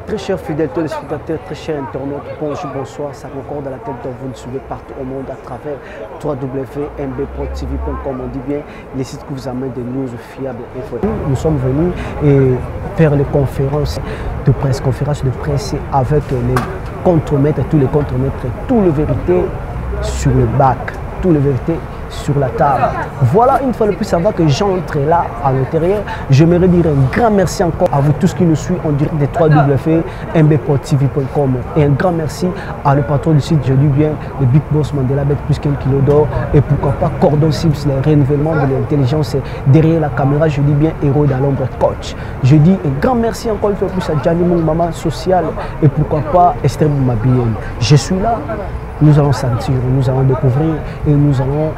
Très chers fidèles téléspectateurs, très chers internautes, bonjour, bonsoir, ça concorde à la tête dont vous nous suivez partout au monde à travers www.mbprotv.com. On dit bien les sites qui vous amènent des news fiables et infos. Nous sommes venus faire les conférences de presse avec les contremaîtres, tous les contremaîtres, toutes les vérités sur le bac, toutes les vérités sur la table. Voilà, une fois de plus, ça va que j'entre là à l'intérieur. J'aimerais dire un grand merci encore à vous tous qui nous suivent en direct des www.mbprotv.com et un grand merci à le patron du site, je dis bien, le Big Boss Mandela Bet plus qu'un kilo d'or et pourquoi pas Cordon Sims, le renouvellement de l'intelligence derrière la caméra, je dis bien héros dans l'ombre coach. Je dis un grand merci encore une fois de plus à Gianni Mou, maman sociale et pourquoi pas Esther Mabien. Je suis là. Nous allons sentir, nous allons découvrir et nous allons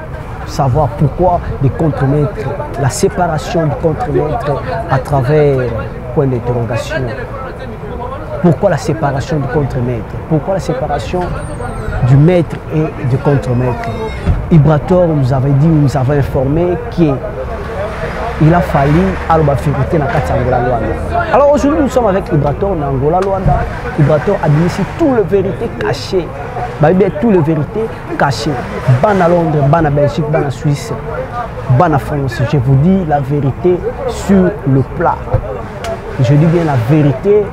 savoir pourquoi des contremaîtres, la séparation du contremaître à travers point d'interrogation. Pourquoi la séparation du contremaître? Pourquoi la séparation du maître et du contremaître? Ibrator nous avait dit, nous avait informé qu'il a fallu aller la vérité dans Angola Luanda. Alors aujourd'hui nous sommes avec Ibrator dans Angola Luanda. Ibrator a dit ici toutes les vérités cachées. Toutes les vérités cachées. Ban à Londres, ban à Belgique, ban à Suisse, ban à France. Je vous dis la vérité sur le plat. Je dis bien la vérité.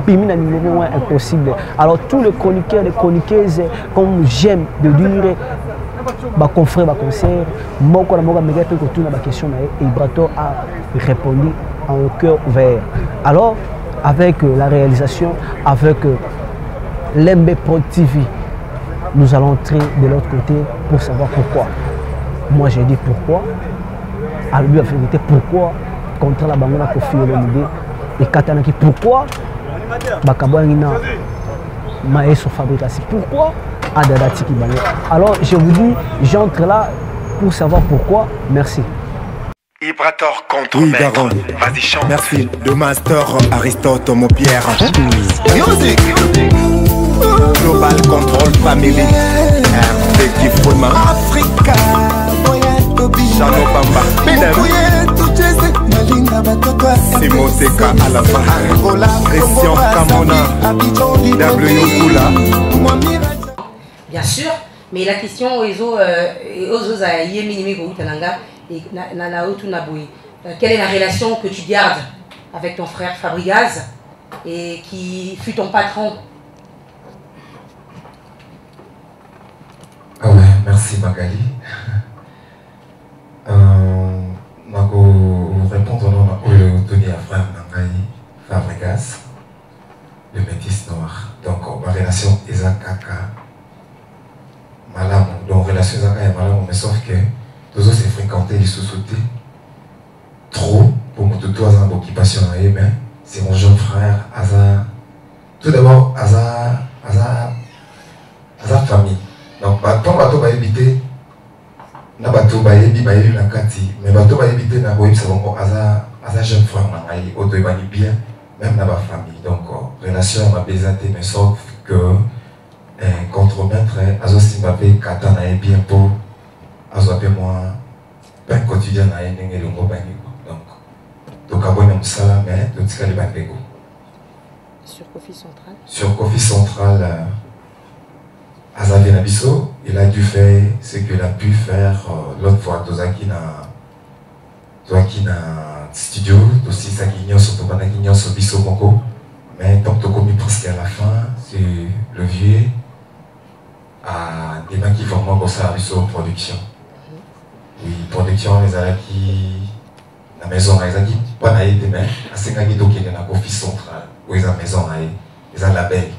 Bimina numéro 1 impossible. Alors tous les chroniqueurs, les chroniqueuses, comme j'aime de dire, confrère, concert, et Ibrator a répondu en cœur ouvert. Alors, avec la réalisation, avec l'MB Pro TV, nous allons entrer de l'autre côté pour savoir pourquoi. Moi, j'ai dit pourquoi. À lui, la vérité, pourquoi contre la Bangona Kofi Olomide et Katanaki, pourquoi Bakabouangina Maëso Fabrication, pourquoi Adadati Kibane. Alors, je vous dis, j'entre là pour savoir pourquoi. Merci. Ibrator contre oui, maître. Vas-y, chante. Merci. Le master Aristote Mopierre. Music. Global Control Family. Petit Fouema. Africa. Chano Bamba. Simoteka à la fin. Christian Kamona. W. Kula. Bien sûr, mais la question quelle est la relation que tu gardes avec ton frère Fabregas et qui fut ton patron? Ah ouais, merci Magali. Je vais répondre au nom de Tony à frère Nangaï Fabregas, le métis noir. Donc ma relation est Kaka Malam. Donc relation est Kaka et Malam, mais sauf que tous s'est fréquenté, ils se sauté trop pour mon tuto à une occupation à mais c'est mon jeune frère Aza. Tout d'abord Aza famille. Donc quand bateau va éviter na bateau va éviter na kati mais bateau va éviter na boïb c'est bon Aza jeune frère na ngai auto ebani bien même na ba famille. Donc relation ma bézate mais sauf que contremaître Azo Simbabe kata na bien pour Azo appelle moi pain quotidien na ndenge longo bani. Donc à bonne musala mais tout ce qui est bandego. Sur Kofi Central. Sur Kofi Central Azavi Nabiso, il a dû faire ce qu'il a pu faire l'autre fois. Tozaki na studio, aussi ça qui sur Tobana qui sur Biso Moko. Mais tant que tu commis presque à la fin, c'est le vieux à des mains qui font moins pour ça Biso production. Oui, production les Alaki, la maison Aizaki, pas naïe des mains, à 5 ans qui est dans Kofi Central, où ils ont maison naïe, ils ont label.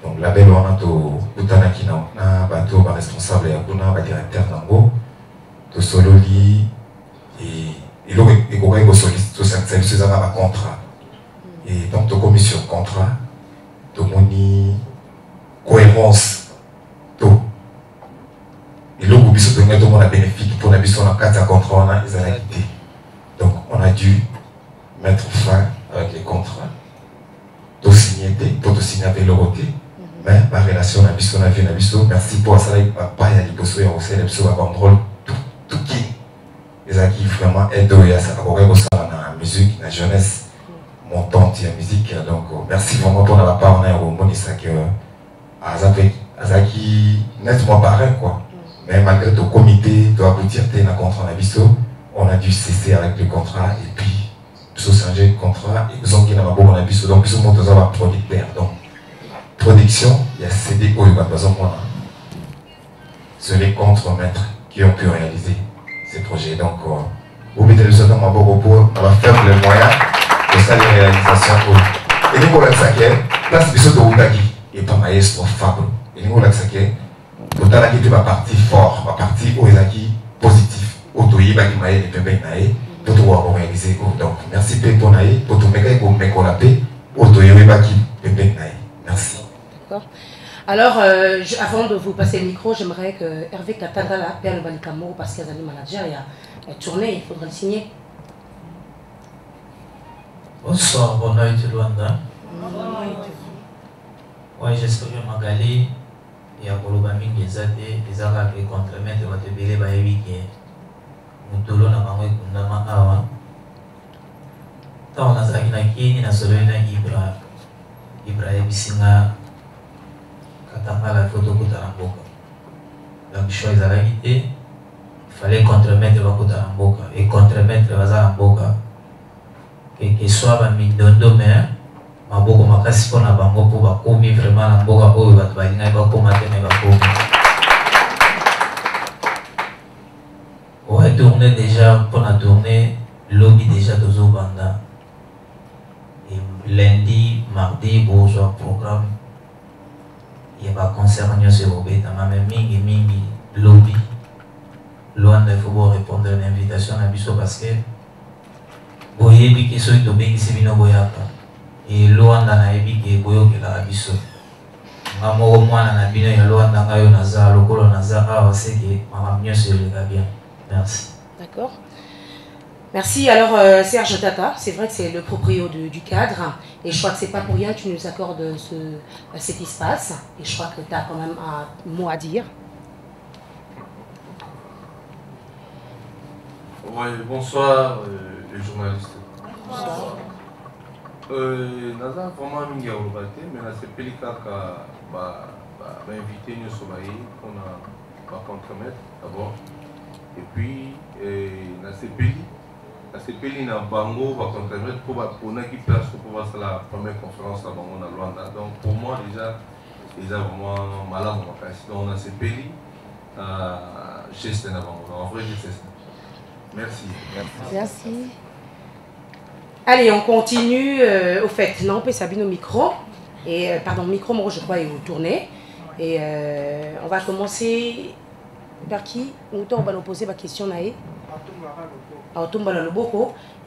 Donc label on a tout Putanaki na bateau ba responsable ya kuna ba directeur nango to sololi et l'autre est correct au soliste tout ça c'est un contrat et donc to commission contrat to moni cohérence to et l'autre biso to ngato mona bénéfique pour na biso na carte contrat on a ils ont quitté donc on a dû mettre fin avec les contrats to signer pour to signer avec l'autre. Mais ma relation na biso na vie na biso merci pour ça papa ya liboso ya aussi les biso ba contrôle tout qui les qui vraiment aide ya ça pour ça na musique na jeunesse montante de la musique. Donc, merci vraiment pour la part. On a un moment de ça que Azaki nettement pareil quoi. Mais malgré ton comité, tu aboutir à un contrat en abisso, on a dû cesser avec le contrat et puis nous avons changé le contrat et nous avons gagné un abisso. Donc, nous avons un producteur. Donc, production, il y a CD au c'est les contre-maîtres qui ont pu réaliser ces projets. Donc, vous mettez le second à Boropo, on va faire les moyens de ça les réalisations. Et nous, on a ça qui est, place de de Outaki, et pas maestro Fablo. Et nous, on a ça qui est, pour ta qui est ma partie forte, ma partie Oezaki positif. Otoyi, Baki Maé, et Pembe Naé, pour tout réaliser. Donc, merci Pepo Naé, pour tout méga et pour Mekolapé, Otoyi, Baki, Pembe Naé. Merci. D'accord. Alors, avant de vous passer le micro, j'aimerais que Hervé Katagala appelle Balikamo parce qu'il y a des managers, il y a tourné, il faudra le signer. Bonsoir, bonne nuit de Luanda. Oui, j'espère que Magali et Akoloba Mingezate, les Arabes et contre-maîtres vont te béler Baéviki. Moutolo n'a pas Kundama Awa. Tant on a Zaginaki, na Solena Ibra Ebisinga. La photo Kutaramboka. Donc, choix il fallait contre-mettre Kutaramboka. Et contre-mettre Vazaramboka. Que soit un mindondo, mais Maboko Makasi pour la bango pour Bakomi, vraiment la Boka Oyo Batbalina, Bakomate, mais Bakomi. On va tourner déjà, pour la tournée, lobby déjà de Zobanda. Et lundi, mardi, bonjour, programme. Il y a un concert sur le bêta, mais mingi lobby. Loin il faut répondre à l'invitation à Bisso parce que Boyebi qui soit tombé ici vino boyaka et loin dans la ébi qui boyo qui la Bisso. Maman au moins dans la bino il y a loin dans la naza lokolo naza ah c'est que maman mieux sur le gars bien. Merci. D'accord. Merci. Alors Serge Tata, c'est vrai que c'est le proprio du cadre et je crois que c'est pas pour rien que tu nous accordes cet espace et je crois que tu as quand même un mot à dire. Oui, bonsoir les journalistes. Bonsoir. Naza vraiment mingi à Olobate, mais là c'est Pelika qui m'a invité nous sobaï qu'on a contre-maître d'abord et puis na CPI. La CPI na bango va contre-maître pour qui place pour faire la première conférence à bango na Luanda. Donc pour moi déjà vraiment malade en fait. Donc on a CPI geste na bango. En vrai c'est ça. Merci. Merci. Allez, on continue. Au fait, non, on peut s'abonner au micro. Et pardon, micro, moi je crois, est tourné. Et on va commencer par qui? On va nous poser ma question naïe.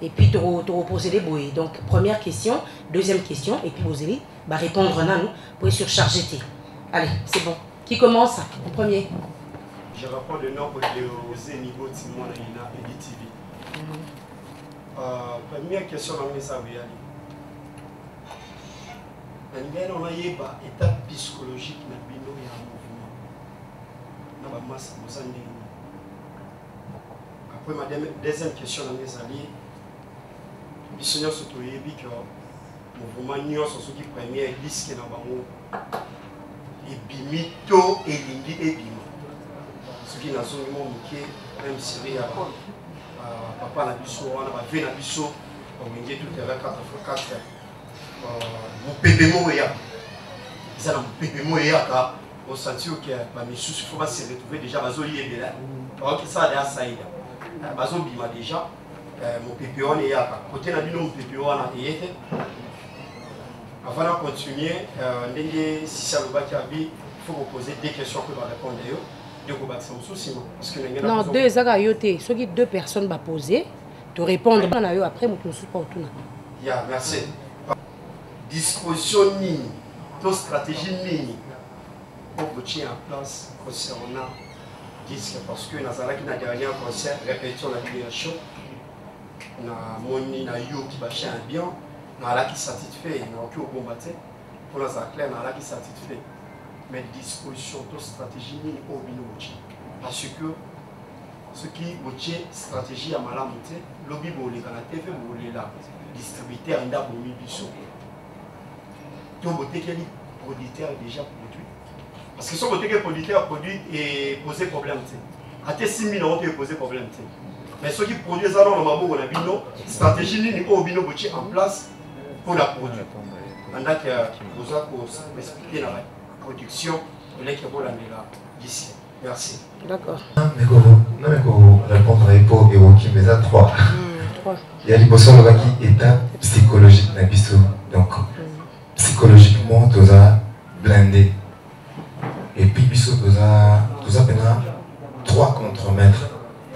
Et puis tu reposer les bouées. Donc première question, deuxième question, et puis vous allez répondre à nous pour surcharger. Allez, c'est bon. Qui commence en premier? Je rapporte le nom de Zénigo Timon Nina et DTV. Première question dans mes avis. On a une étape psychologique dans le mouvement. Dans la masse, après ma deuxième question dans mes alliés, le Seigneur se trouve que le mouvement Nyon sont ceux qui première disque dans le monde. Et bimito et lindi et bimo. Ce qui n'a pas même si papa n'a pas on a fait n'a pas on a tout à l'heure 4x4. Mon bébé moya. Ça n'a bébé moya on sentit que mes sous il faut pas se retrouver déjà bazoli et là. Alors que ça a saïda. Bazo bima déjà mon bébé on est là. Côté n'a bino mon bébé on a été. Avant de continuer, si ça le bâti il faut vous poser des questions que vous répondre. Non, deux agayoté. Ceux qui deux personnes vont poser, te répondre. Après, nous ne pas autour. Merci. Disposition mini, ton stratégie mini pour que tu aies en place concernant disque. Parce que dans la dernière concert, répétition la libération, na moni na yo qui va chanter bien, na la qui satisfait, na aucun combattre. Pour la clair, na la qui satisfait. Mais disposition de stratégie au binochi. Parce que ce qui est stratégie à Malamoute, lobby pour les canapés, pour les distributeurs, il y a pour les bichons. Tout le producteur est déjà produit. Parce que si le producteur produit et pose problème, à 6 000 euros, il pose problème. Mais ceux qui produisent ça, on a une stratégie en place pour la produire. Pendant que vous avez respecté la production de l'équipe d'ici. Merci. D'accord. Mais comment répondre à l'époque et au qui mais à 3. Il y a les personnes qui étape psychologique dans biso. Donc psychologiquement tu as blindé. Et puis biso tu as maintenant 3 contre-mètres.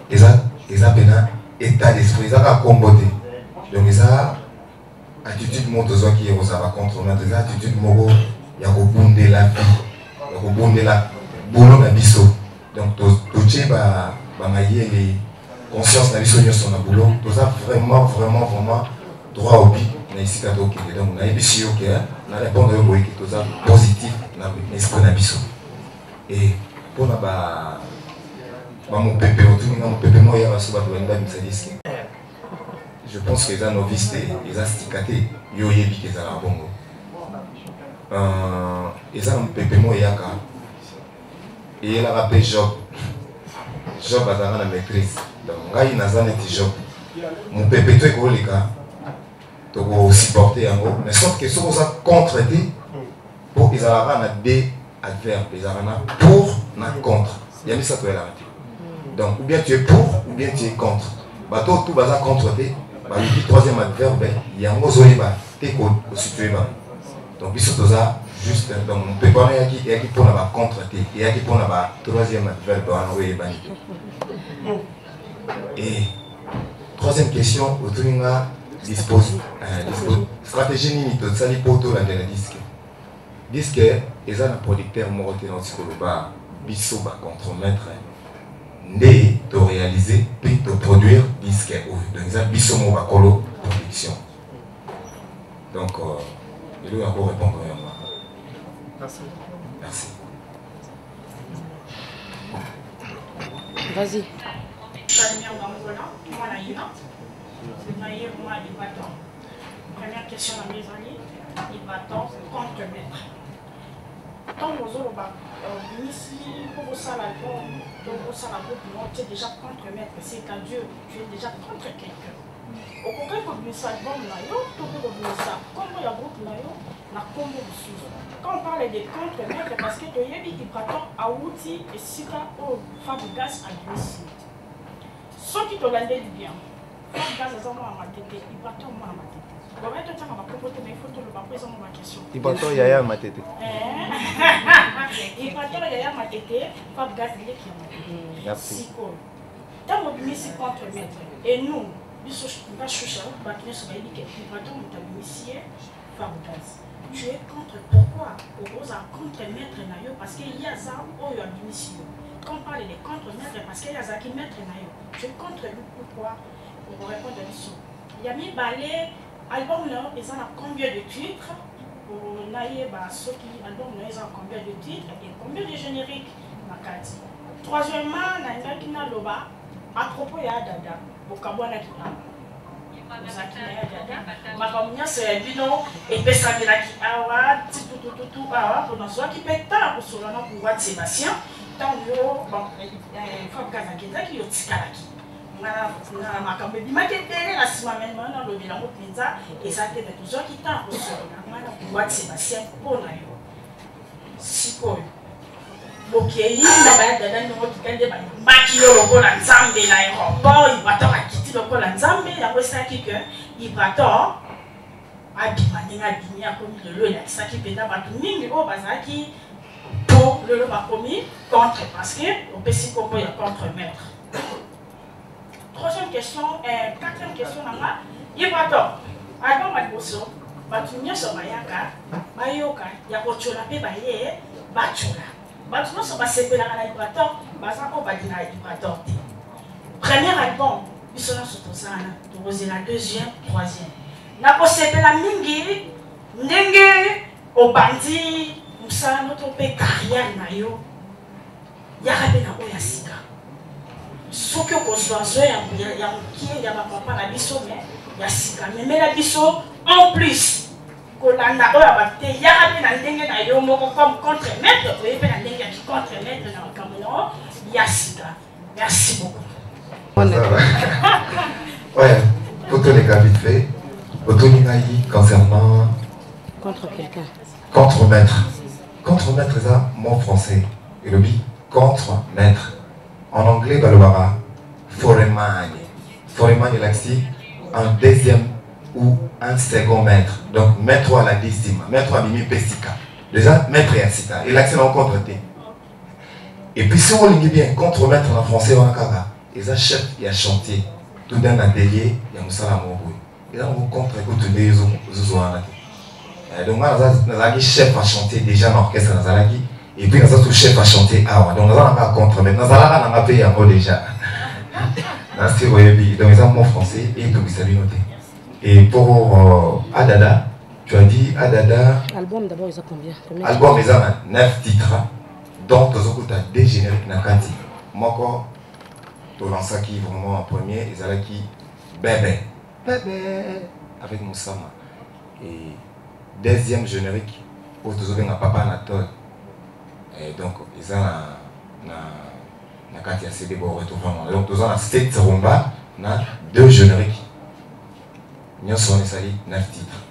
Et ça maintenant état d'esprit, ça va comboter. Donc ça attitude monte qui est ça va contre-mètres. Ça attitude moro il y a rebondé la vie, il y a rebondé la boulot dans biso. Donc tu sais bah les conscience na biso nyonso na boulot tu as vraiment droit au but na ici kato ok donc na biso ok na répondre au boy que tu as positif na esprit na biso et pour na mon pépé mon pépé moi ya baso ba doenda misadiski je pense que les novices les asticatés yo yebi que ça la bongo et ça mon pépé moi ya ka et il a rappelé Job a la maîtrise. Donc, il y a Job. Mon pépé, tu es supporter en gros. Mais sauf que si vous avez contre-été, pour qu'ils aient des adverbes, ils ont pour, contre. Il y a ça, tu es là. Donc, ou bien tu es pour, ou bien tu es contre. Tout va contre-été. Le troisième adverbe, il y a un mot qui est situé. Donc, il y a juste donc on peut pas qui pour la contre et qui pour la troisième adverbe et troisième question autour de dispose stratégie ni to sali poto la disque et un producteur moroté dans ce ba biso ba contre-maître né de réaliser puis de produire disque donc ça biso mo ba colo production donc il doit encore répondre à moi. Merci. Merci. Vas-y. Première question à mes amis, il va-t-on contre-maître. Tant aux autres, ici, pour ça, tu es déjà contre-maître, c'est qu'à Dieu, tu es déjà contre quelqu'un. Au contraire, comme ça, bon, là, comme il y a beaucoup là, quand on parle des contre-maîtres, parce que tu as dit qu'il prend à outil et si tu as Fabregas à domicile. Ceux qui te l'ont dit bien, Fabregas est à ma tête, il prend à ma tête. Il faut te le passer dans ma question. Il prend Yaya à ma tête. Il prend Yaya à ma tête, Fabregas il est qui est. Merci. Tant que nous sommes contre-maîtres, et nous, tu es contre pourquoi? Contre-maître parce qu'il y a ça où il y a domicile. Quand on parle de contre-maître, parce qu'il y a ça qui maître tu es contre lui pourquoi? Pour répondre à ça. Il y a mis balai, album là, ils ont combien de titres? Pour ceux qui album là, ils ont combien de titres et combien de génériques? Troisièmement, il y a Loba à propos de Dada. Bokabwana kitamba makamnya c'est bino et pesamela ki awa tutututu awa pour nous qui peta pour solana pour voir Sébastien tant yo Fabregas akenda ki yo tikalaki na makambe bimaketele na sima même na lobi la mopenza et ça te fait toujours qui tant pour solana pour voir Sébastien pour na yo sikoyo bokeyi na ba dada ndongo tikande ba mbaki yo lokola nzambe na aéroport ibato akiti lokola nzambe yango esaki ke ibato abima ndenge abimi akomi lelo elakisaki mpenza bato mingi oyo bazalaki po lelo bakomi contre parce que opesi kombo ya contre-maître. Troisième question, quatrième question nanga ibato album ya liboso bato nyonso bayaka bayoka ya kotiola mpe baye batiola. Maintenant, ça va s'épeler à l'Ibrator, premier album, il sera sur tout ça, la deuxième, troisième. N'a pas s'épeler la mingi, n'enge, au bandit, ça notre carrière nayo, ya rabé na oya sika. soki okozwa zo ya mokie ya bapapa na biso me ya sika memela biso en plus kolanda oyo bate yaka mpe na ndenge na yo moko comme contre-maître oye mpe na ndenge ya contre-maître na makambo yango ya sika. Merci beaucoup. Ouais, pour tous les cas vite fait, concernant contre quelqu'un. Contre-maître. Contre-maître, c'est un mot français. Et le dit contre-maître. En anglais, balobara, foremagne. Foremagne, l'axi, un deuxième ou un second maître. Donc, maître à la décime, maître à bimi pesika. Déjà, maître et assita. Et l'axi, on contre T. Et puis, si on lit bien, contre-maître en français, on a kaga. Et ça, chef, il y a chantier. Tout d'un atelier, il y a Moussala Mouroui. Et là, on contre écoute les autres. Donc, moi, nous chef à chanter déjà dans l'orchestre. Et puis, nous avons chef à chanter. Donc, nous avons un contre, mais nous avons payé un mot déjà. Donc, ils ont un mot français et tout, ça lui noté. Et pour Adada, tu as dit Adada. Album d'abord, ils ont combien? Album, ils ont 9 titres. Donc, nous avons des génériques dans Kanti. Moi, tu lances qui vraiment en premier, ils ont qui Bébé. Bébé. Avec Moussama. Et deuxième générique, pour tous les papa Anatole. Et donc, ils ont na Katia CD pour retrouver. Donc, nous avons 7 rumba, 2 génériques. Nous avons 9 titres.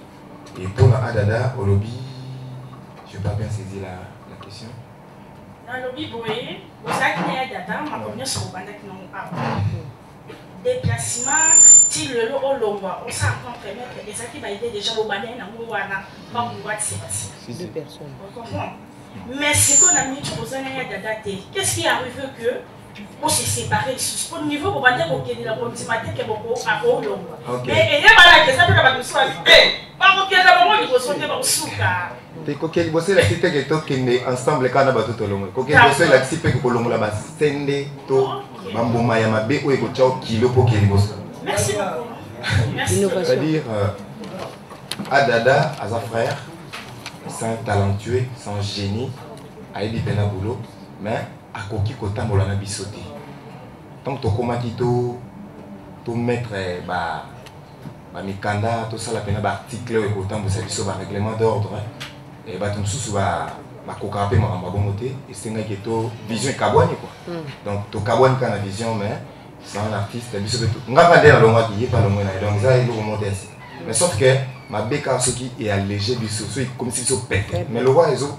Et pour Adada, au lobby, je n'ai pas bien saisi la question. Dans le lobby, vous voyez, vous avez Adada, ma première sur le bandeau qui nous déplacement, si le lot au longwa, on s'en rencontre et ça qui va aider déjà au bandeau dans le Mouana, pas au Mouana, c'est passé. 2 personnes. Vous comprenez? Mais ce qu'on a mis sur le Adada, qu'est-ce qui arrive que on s'est séparés au niveau pour bandeau au Kenya, pour petit matin qui est beaucoup à au longwa. Mais il y a pas la question que la question est pas au Kenya, pas au niveau sonné par souka. Te kokeli bosse la cité que to kende ensemble kana ba to longo kokeli bosse la cité que kolongo la ba sende to bamboma ya mabe o eko chao kilo po keli bosse. Merci beaucoup. C'est-à-dire Adada Aza frère, c'est un talentueux, c'est un génie, a eu pena boulot, mais a koki kota molana bisoté. Tant que to komaki to mettre ba mikanda to ça la pena ba article e kota mbosa biso ba règlement d'ordre. Et bah tout sous va cocarper ma bomboté et c'est une vision kabouani quoi. Donc to kabouani quand la vision mais c'est un artiste et biso tout. On va pas dire la longue qui est pas longue donc ça il faut monter ici. Mais sauf que ma béca ce qui est allégé biso comme si ça pète. Mais le roi ils ont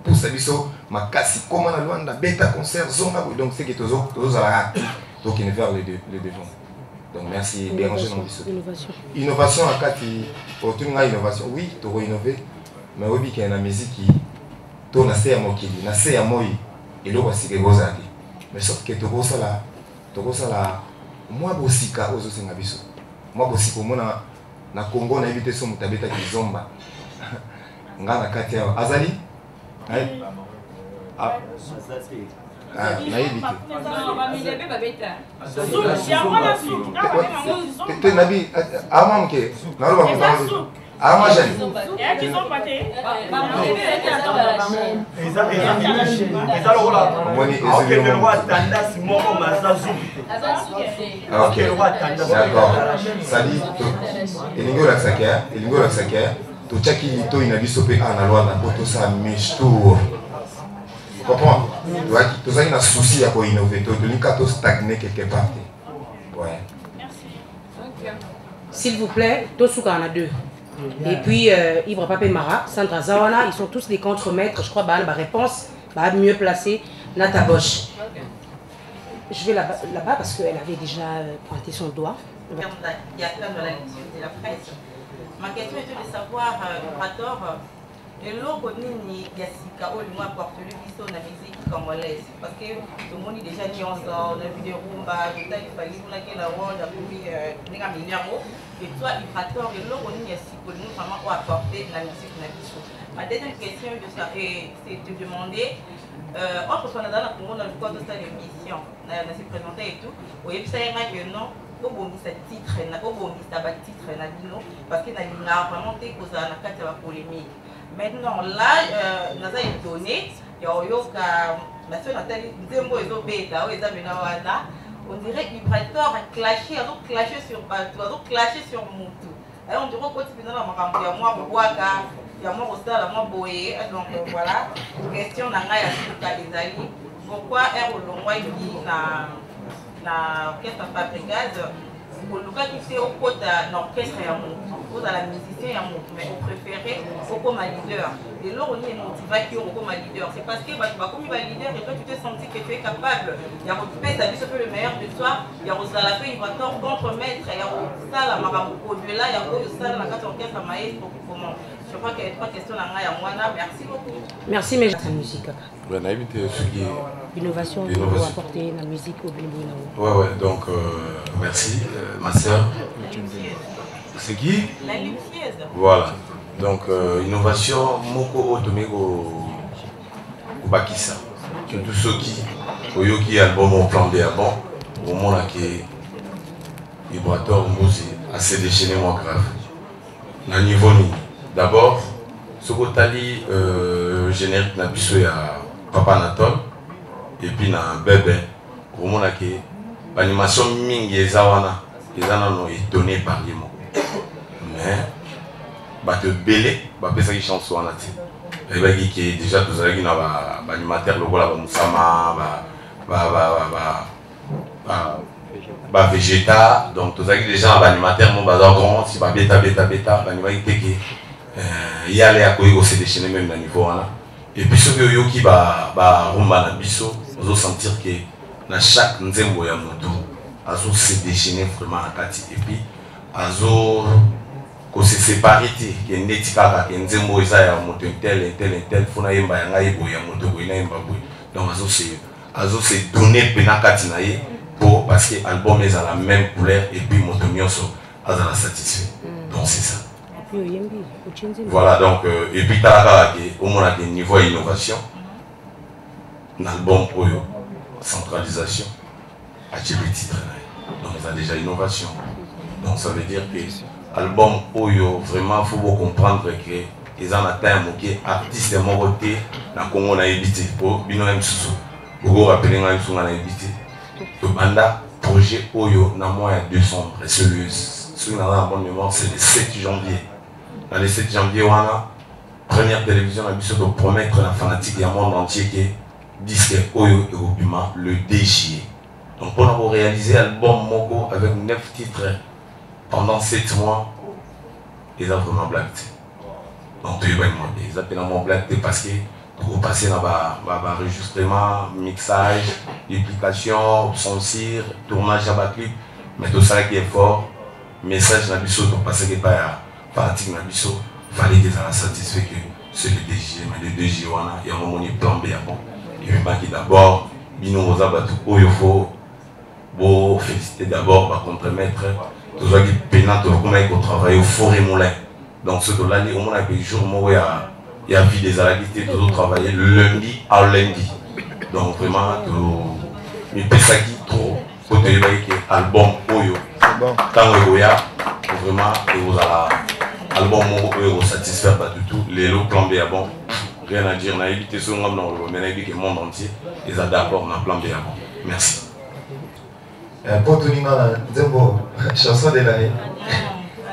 poussé biso ma casse comme on a loin de bêta concert zone donc c'est que tous à la donc il ne faire le devant. Donc merci Béranger dans biso. Innovation à Kati autour innovation. Oui, tu vas innover. Mais oui, il y a une musique qui tourne assez à moi, assez à moi, et l'eau aussi que vous avez. Mais sauf que tu vois là, moi aussi, car aux autres n'abisso. Moi aussi, comme moi, na Congo, on a évité son mutabeta qui zomba. Nga na Katia Azali. Ah, na évité. Tu n'as dit, ah maman que, ah moi j'aime. Ok, d'accord. Sali, il tout ça qui est une avis sopé en allant dans tout ça mistour. Tu comprends? Tout ça il a un souci à innover. Tout le monde stagné quelque part. Ouais. S'il vous plaît, Tosuka en a 2. Et puis Ibra Papé Mara, Sandra Zawana, ils sont tous des contre-maîtres. Je crois que ma réponse va mieux placée. Nata Bosch. Je vais là-bas parce qu'elle avait déjà pointé son doigt. Il y a plein de la lecture de la presse. Ma question était de savoir, Orator, et l'autre nini Yassika, au moins porte le biseau dans la musique congolaise. Parce que tout le monde est déjà mis ensemble, on a vu des rumba, il fallait qu'on ait la ronde, puis un milliard. Et toi, Orator, et l'autre nini Yassika, le monde vraiment apporter la musique dans la biseau. Ma deuxième question c'est de demander, entre son adana pour moi dans le cadre de cette émission, on s'est présenté et tout, au website que non. Au titre, parce qu'il a vraiment été causé la polémique. Maintenant, là, nous avons étonné, il y a eu la on dirait Vibrator a clashé sur Bato, clashé sur Moutou. Et on dirait que tu as makambo ya moi Bouaka, ya moi Rosala, moi Boé. Donc voilà, question na ngai ya suka ezali. Pourquoi est au long qui na orchestre Fabricaz au Luka qui fait au côté d'orchestre ya Moutou, au la musicien ya Moutou, mais au préféré au comme leader. Et là on est motivé qui au comme leader. C'est parce que bah comme il va leader et toi tu t'es senti que tu es capable. Il y a motivé, ça dit ce que le meilleur de toi. Il y a Rosala fait il va tort contre maître. Il y a ça la marambo au-delà. Il y a quoi ça la carte orchestre maestro comment. Je crois qu'il y a 3 questions là à moi là. Merci beaucoup. Merci mais la musique. Ben a évité ce qui est innovation pour apporter la musique au Bimbo. Ouais donc merci ma sœur. C'est qui? La luxieuse. Voilà. Donc innovation moko otomeko kubakisa. Surtout ceux qui oyoki album au plan B bon au moment qui Vibrator Mbuzi assez déchaîné moi grave. Na niveau ni d'abord ce que générique na biso ya Papa Anatole et puis na bébé au moment qui l'animation mingi ezawana ezana no étonné par les mots mais bah te belé bah pesa qui chanson wana ti et bah qui déjà tous avec na ba animateur lokola ba musama ba végéta donc tous avec déjà ba animateur mon bazar grand si ba beta ba animateur qui y aller à quoi se déchaîner même à niveau là et puis ce que yoki ba rumba na biso vous sentir que na chaque nzembo ya moto azo se déchaîner vraiment à kati et puis azo ko se séparer que ndeti kaka ke nzembo eza ya moto tel fona yemba ya ngai boya moto boya yemba boya donc azo se donner pena kati na ye pour parce que album est à la même couleur et puis moto nyonso azala satisfait donc c'est ça. Voilà donc et puis talaka au moins à niveau innovation l'album oyo centralisation à titre donc ça a déjà innovation donc ça veut dire que album oyo vraiment faut comprendre que ils en atteignent que artiste mon côté na Congo na évité pour bino même sous pour rappeler nga sous na évité to banda projet oyo na mois ya 200 ce qui n'a pas bonne mémoire c'est le 7 janvier. Dans le 7 janvier, on a première télévision a besoin de promettre la fanatique du monde entier que disque Oyo et Opima le DJI. Donc on a réalisé l'album Mogo avec 9 titres pendant 7 mois. Ils ont vraiment blagué. Donc ils appellent vraiment blagué parce que pour passer dans le enregistrement, mixage, duplication, censure, tournage à clip, mais tout ça qui est fort, message n'a besoin de passer que pas partie na biso fallait que ça satisfait que c'est le DG mais le DG wana il y a un moment plan B bon et même qui d'abord bino ozabatu oyo faut bon féliciter d'abord par contre-maître tous ceux qui pénate comment ils travaillent au forêt moulin donc ce là au moins que jour moi il y a vie des activités de travailler lundi à lundi donc vraiment mais pesa qui trop pour te dire que album oyo tant que ya vraiment et vous allez album mon satisfaire pas du tout les lots plan B bon rien à dire n'a évité ce monde non mais n'a évité le monde entier ils ont d'accord dans plan B bon merci pour tout le monde Zembo chanson de l'année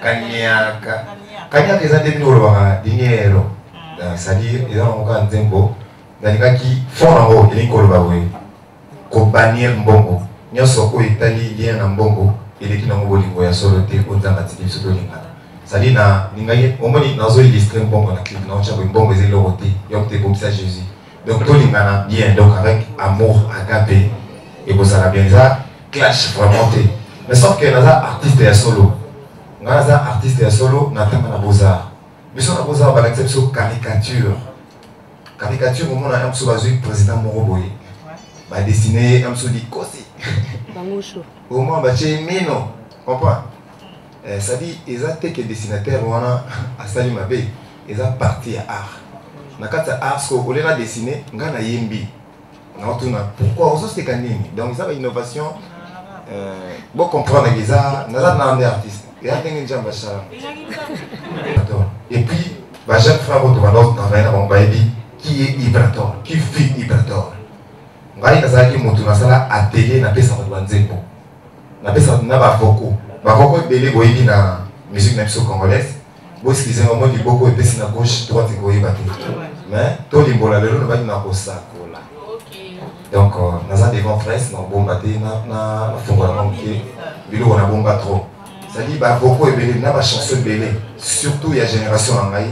Kanya qu'ils ont débuté au dinero c'est-à-dire ils ont encore Zembo dans les cas qui font en haut ils ont ko bannir mbongo nyoso ko itali lien na mbongo ili kina ngolingo ya solo te onzanga tiki soto lingana sali na ningaye omoni nazo illustrer mbongo na clip na oncha mbongo ezelo roté yokte comme ça Jésus donc to lingana bien donc avec amour agapé et pour ça bien ça clash vraiment té mais sauf que naza artiste ya solo naza artiste ya solo na tama na bozar mais sur la bozar ba l'acception caricature au monde a un sous président Moroboye va dessiner un sous dit Kosi au moins bah chez Mino comprends ça dit ils ont que dessinateur wana à Sali Mabe ils ont parti à art na kata art ce qu'on a dessiné ngana yembi na otuna pourquoi on se kanini donc ça va innovation bon comprendre les arts naza na des artistes et a dengue njamba cha et puis bah Jacques Fravo to va travailler dans Baby qui est Vibrator qui fit Vibrator ngai nazalaki moto nasala atelier napesa bato banzembo napesa na bavoko ebele boyebi na musique na biso congolaise boeskize ngo mo liboko epesi na gauche droite ekoyeba te mais tolimbola lelo nabaki na kosakola donc naza devant presse nabomba te nafungola moke biloko nabomba trop c'est-à-dire bavoko ebele na bachanson ebele surtout ya génération na ngai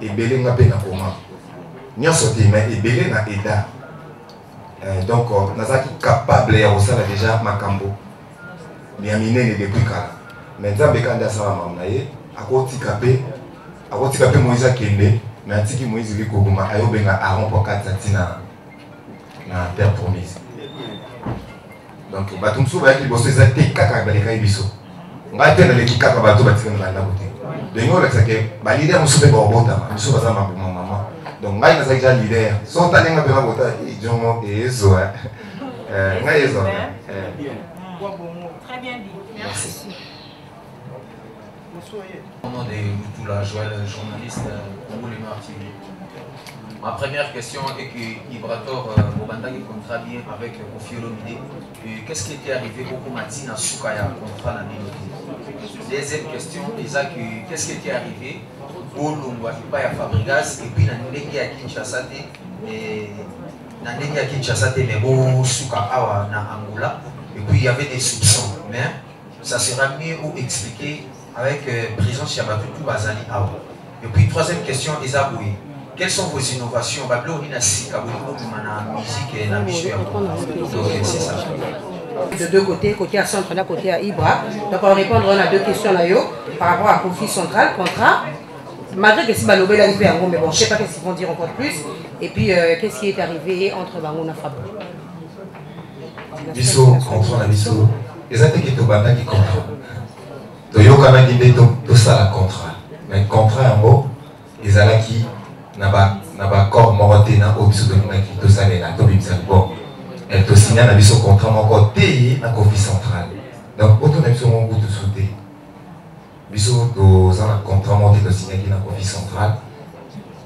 ebele nga mpe nakoma nyonso te mais ebele na eda donc nazalaki capable ya kosala déjà makambo ya minene depuis kala mais nzambe kandi asala mamu na ye akotika mpe moïse akende mais atiki moïse likobuma ayobenga aron mpo akatisa ntina na terre promise donc bato mosusu bayaki liboso eza te kaka balekaki biso ngai mpe naleki kaka bato batikana bandako te ndenge olakisake balider mosusu mpe baobotama mosusu baza mabuma mama donc ngai nazalaki ja lider so otalenga mpe mabota jongo eyezo ngai yezo Très bien dit. Merci. Au nom de Lutula Joël, journaliste pour les martyrs. Ma première question est que Ibrator Bobanda qui contrat bien avec Kofi Olomide. Qu'est-ce qui était arrivé au Matina Soukaya contrat la Ninoté? Deuxième question, qu'est-ce qui était arrivé au Longwa Ipaya Fabregas et puis dans Ndenge à Kinshasa mais au Souka Awa na Angola. Et puis il y avait des soupçons, mais ça sera mieux ou expliqué avec prison Chiabatutu Bazali Awa. Et puis troisième question, Ezaboui. Quelles sont vos innovations? Babylone na Sika, na musique et na mission. C'est ça. De deux côtés, côté à Centre, côté à Ibra. Donc on va répondre à deux questions là par rapport à Kofi Central, contrat. Malgré que si Balobé l'a fait, mais bon, je ne sais pas qu'est-ce qu'ils vont dire encore plus. Et puis qu'est-ce qui est arrivé entre Bango et Fabio? biso comprend na biso eza te ke tobandaki contrat toyokanaki nde tosala contrat mais contrat yango ezalaki na baccord moko te na oyo biso tolingaki tosalela tobimisa libongo tosinya na biso contrat moko te na Kofi Central donc oto na biso mongo tosu te biso toza na contrat moko te tosinyaki na Kofi Central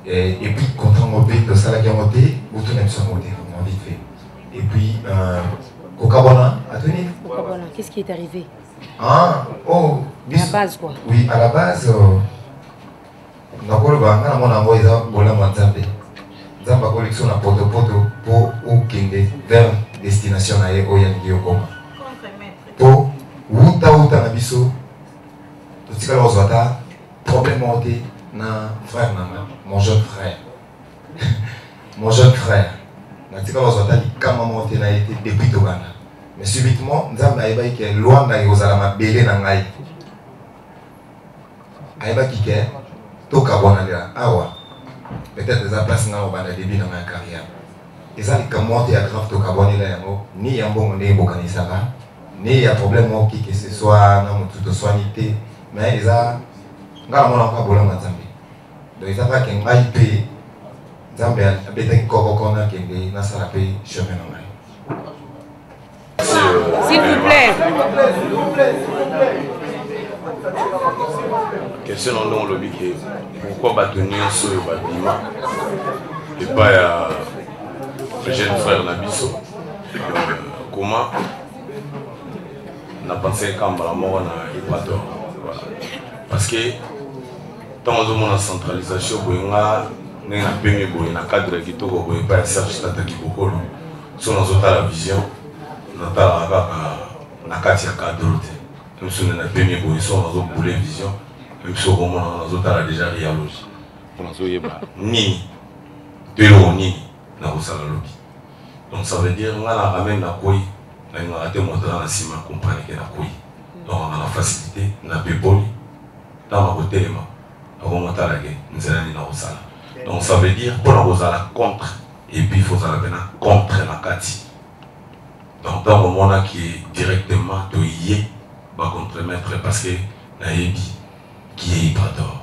et puis contrat moko mpe tosalaki yango te oto na biso yango te vraiment vite fait et puis Kokabona, attendez. Kokabona, qu'est-ce qui est arrivé? Ah, oh, à la base quoi? Oui, à la base, nakoloba ngana mona ngo eza bola mwanzambe. Nzamba collection na poto pour okende vers destination na ye oyangi yokoma. Po uta na biso. Totikala ozwata problème monté na frère nanga, mon jeune frère. Mon jeune frère. Natika bazwata likama monté na été depuis Toganda. Mais subitement, nzambe ayebaki ke loin na yozala mabele na ngai. Ayebaki ke tokabona lela awa. Peut-être eza place nga obanda début na ma carrière. Eza likama monté ya grave tokabona lela yango ni yambongo nde bokanisaka ni ya problème moko que ce soit na mutu to soigné mais eza ngala mona ko bola nzambe. Donc eza pas que ngai pe Zambé a été corrompu qui n'a pas pu chemin en main. S'il vous plaît. Question dans le lobby pourquoi bâtonnier ce bâtiment et pas le jeune frère Nabiso comment on a pensé quand la mort n'a pas tort parce que tant on a centralisation na pemi boye na cadre kitoko boye pa Serge Tata Kibokolo so nazota la vision natala kaka na kati ya cadre te mso na pemi boye so nazo boule vision mso komo nazota la déjà réalogie nazo yeba nini telo nini na kosala lobi donc ça veut dire nga na ramène na koi na nga te moto na sima comprendre que na koi donc on a la facilité na pepoli dans ma côté ma avant motala ke nzela ni na kosala. Donc ça veut dire qu'on a la contre et puis il faut la contre la kati. Donc dans le moment qui est directement de y va contre-mettre parce que naïbi qui est Ibrator.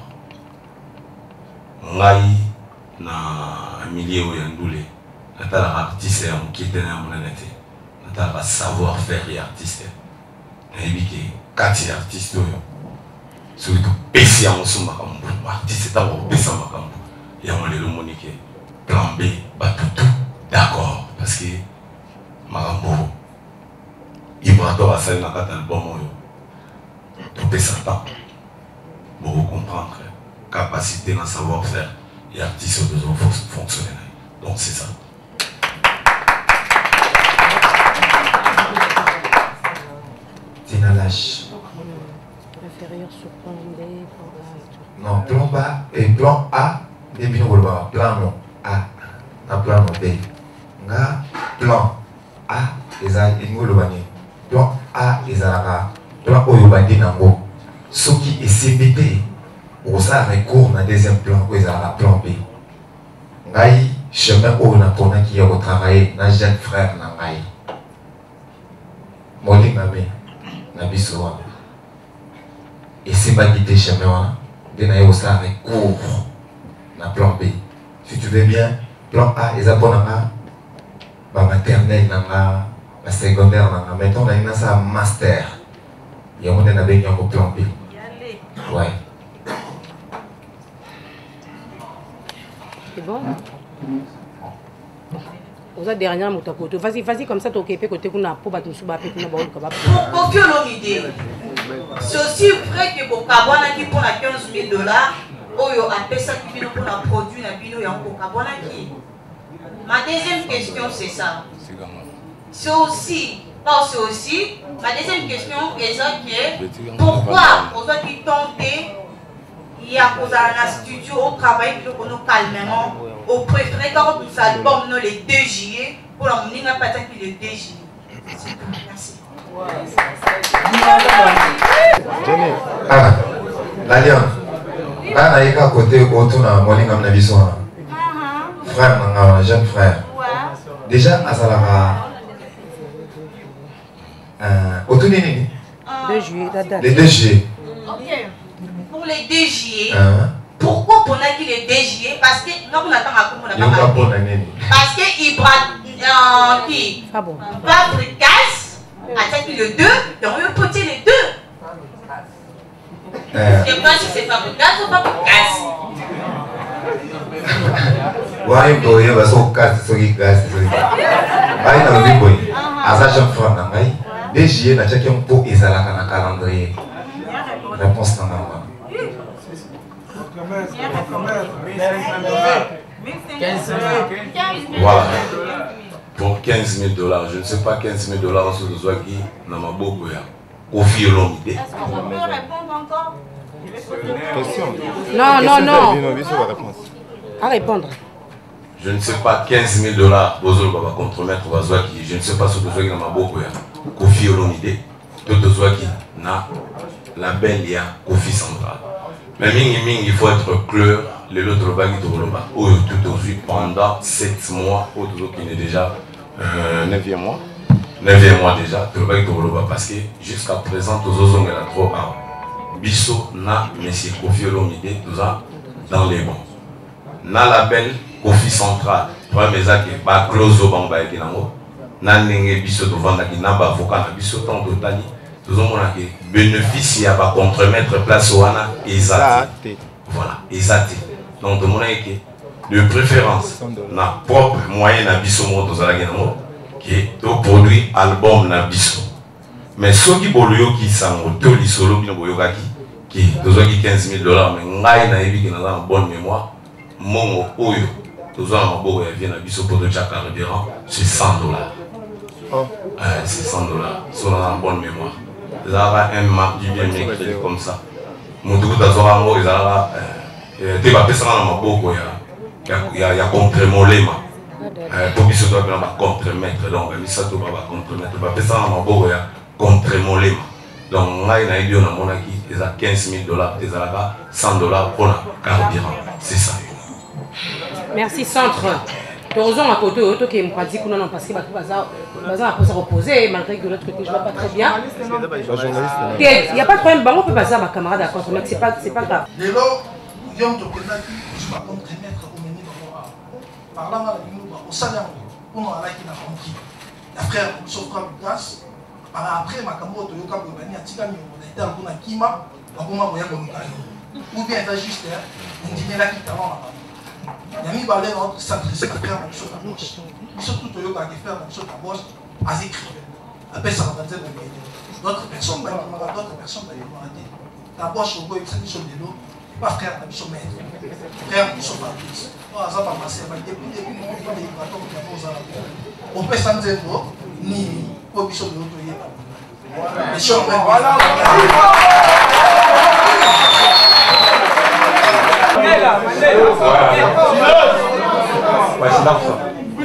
Ngai na milieu où yandoule natala artiste ya mukite na monanete natala savoir-faire et artiste naïbi qui kati artiste oyo surtout pesi ya musumba kambu artiste ta ko pesa makambu. Il y a le monique plan B, tout d'accord, parce que Marambo. Ibrator a sali dans cet album. Tout est Satan. Pour comprendre capacité dans savoir-faire et artistes de fonctionner. Donc c'est ça. Tina lâche. Inférieur sur plan B, plan A. Non, plan bas et plan A, début de plan non A, un plan non B. Nga plan A, les A, et nous le bannir. Plan A, les A, plan O, le bannir nango. Ce qui est CBT, on a recours dans le deuxième plan, ils ont plan B. Ngaï, chemin où on a qui a travaillé, dans jeune frère Nangaï. Moli Ngamé, Nabisoa. Et si ma guidée chemin, on a aussi recours dans plan B. Si tu veux bien, plan A, ils ont la maternelle, la secondaire, maintenant on a ça master. Il y a un plan B. Ouais. C'est bon? Vous êtes derrière mon côté. Vas-y comme ça, tu es côté qu'on a pour battre une souba. Pour que l'on idée, c'est aussi vrai que pour Kabwana qui prend 15 000 $, Oyo appelle ça qui vient pour la produit, la bino et pour Kabwana qui. Ma deuxième question, c'est ça. C'est aussi, ma deuxième question est ça qui est pourquoi on doit tenter. Il y a un studio, on travaille calmement. On préfère quand on s'album les 2 juillet pour la monnaie n'a pas été le 2 juillet. Merci. Ah, la Lyon. Là, il y a un côté autour de la monnaie comme la vision. Frère, jeune frère. Déjà, à Salara. Autour de 2 juillet, les 2 juillet. Ok. Pour les 2 juillet. Pourquoi pour les 2 juillet? Parce que non, on attend à comment parce que il qui Fabricas attaque le 2, donc on peut dire les 2. Je ne sais pas si c'est Fabricas ou Fabricas. Ouais, il y a un cas de ce gaz. DG, n'a chacun pour Isala dans le calendrier. Réponse dans la Voilà. Pour 15 000 $, je ne sais pas 15 000 $, sur le Zouaki, dans ma boue, Kofi Olomide. Est-ce qu'on peut répondre encore? Non. À répondre. Je ne sais pas 15 000 $, Bozol va compromettre Wazouaki. Je ne sais pas ce que Zouaki dans ma boue, Kofi Olomide. Tout Zouaki, na la belle ya Kofi Central. Mais il faut être clair, les autres vagues de Roloba. Tout aujourd'hui, pendant 7 mois, qui est déjà 9e mois. 9e mois déjà, tout le vague de Roloba. Parce que jusqu'à présent, tous les hommes sont trop hard. Bisso, na, monsieur Kofi Olomide, tout ça, dans les bons. Na la belle Kofi Central, trois maisons qui sont close au bamba et qui n'ont pas. Na bisso devant la qui n'a pas avocat, bisso tant de tali. Tout le monde a bénéfice à contremettre place au Wana et Zati. Voilà, et Zati. Donc, tout le monde a de préférence, na propre moyen à bisso qui est produit album na bisso. Mais ceux qui boluyo qui sont tous les solos qui est 15 000 $, mais ngai na ebi qui n'a pas bonne mémoire, mon oyo, tous les gens qui viennent à bisso pour de chaque carburant, c'est 100 $. C'est 100 $. Sur la bonne mémoire. Ils ont un mardi bien mercredi comme ça. Mon tout à l'heure, ils ont des papiers dans ma bouche. Il y a contre-molema. Pour qu'ils soient contre-mettre. Donc, ils sont contre-mettre. Les papiers dans ma bouche, contre-molema. Donc, il y a 15 000 $, ils ont 100 $ pour le carburant. C'est ça. Merci, Centre. Heureusement, à côté, qui me dit que non, parce que Bazar a posé reposer, malgré que de l'autre côté, je ne vois pas très bien. Il n'y a pas de problème, on peut passer à ma camarade à contre, mais c'est pas grave. Dès lors, il y a un peu de temps je vais contre-mettre au menu par là, au salaire, on a qui n'a pas compris. La frère, sauf quoi, Lucas, après, ma camarade, il y a un tigani, on a été à Kima, ou bien, il juste, on dit là qui t'a il y a mis notre s'adresser à faire dans ce tabouche. Surtout que le gars qui fait dans ce tabouche, as écrivain. Après ça, on va dire d'autres personnes, d'autres personnes, ta poche au bout, ça dit sur le dos, pas frère, ta mission maître, frère, mission Fabrice. On va passer, depuis le début, on peut s'en dire ni pour mission de l'autre. Mission voilà.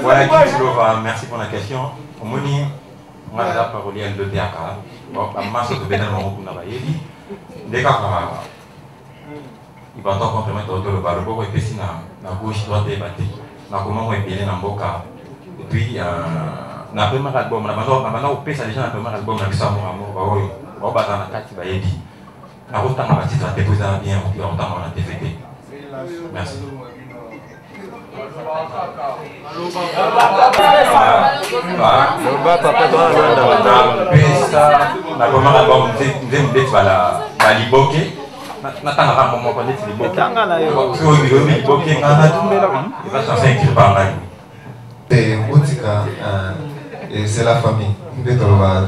Voilà, Kilova, merci pour la question. Moni, moi, je vais parler de Théaka. Bon, je vais vous dire dès il va encore complémenter le bal, le et puis na gauche droite débattre. Na comment on est na mboka. Et puis na premier album, na maintenant au pesa déjà na premier album na bisa amour amour ba ba na kati ba yebi. Na rota na titre te poser bien, on entend na TVT. Merci. Papa na comment album nous bala baliboke. Natanga kama mwa kwa neti liboke. Tanga na yo. Sio milioni liboke ngana tumbela kwa. Il va s'en faire écrire par là. Et Otika, c'est la famille.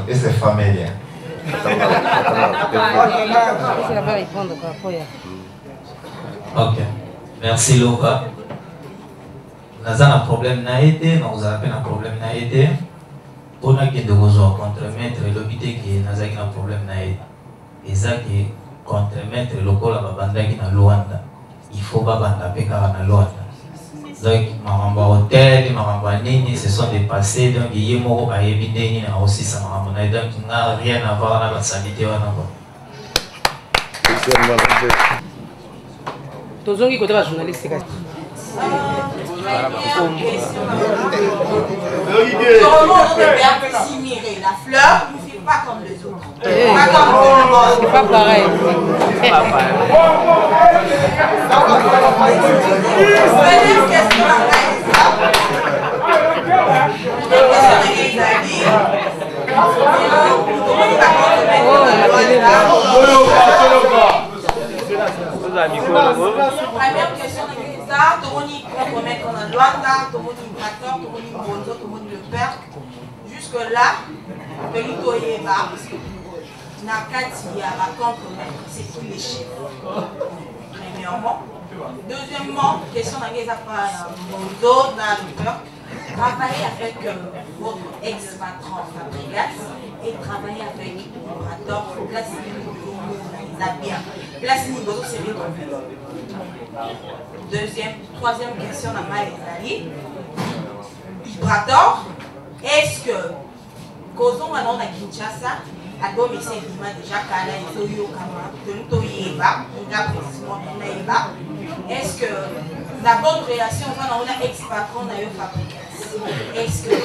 Et c'est familial. Ok. Merci Loka. Nous avons un problème na été, nous avons un problème na été. Pour nous qui devons contre-mettre l'hôpital qui nous avons un problème na été. Et ça qui contre-mettre le col à Babandaki na Luanda. Il faut Babanda Pekara na Luanda. Donc, Maramba Hotel, Maramba Nini, ce sont des passés. Donc, il y a mort à Ebideni aussi, ça Maramba. Donc, il n'a rien à voir avec la sanité. Tozongi côté la journaliste. La fleur ne fait pas comme les autres. C'est pas pareil. Première question de ça, tout le monde y compromet qu'on a Luanda, tout le monde y Brator, tout le monde y Bonzo, tout le monde y le père. Jusque-là, le Litoyeba, Nakati a va compromettre, c'est tous les chefs. Premièrement. Deuxièmement, question de Bonzo, dans le père. Travailler avec votre ex-patron Fabrigas et travailler avec Brator, place bien. Place niveau c'est bien compris. Troisième question à Maïzali. Brator, est-ce que Kozon maintenant à Kinshasa, à Domicile déjà Kala et Toyo Kama, Toyoyeba, est-ce que la bonne relation quand on a ex-patron na yo Fabrigas, est-ce que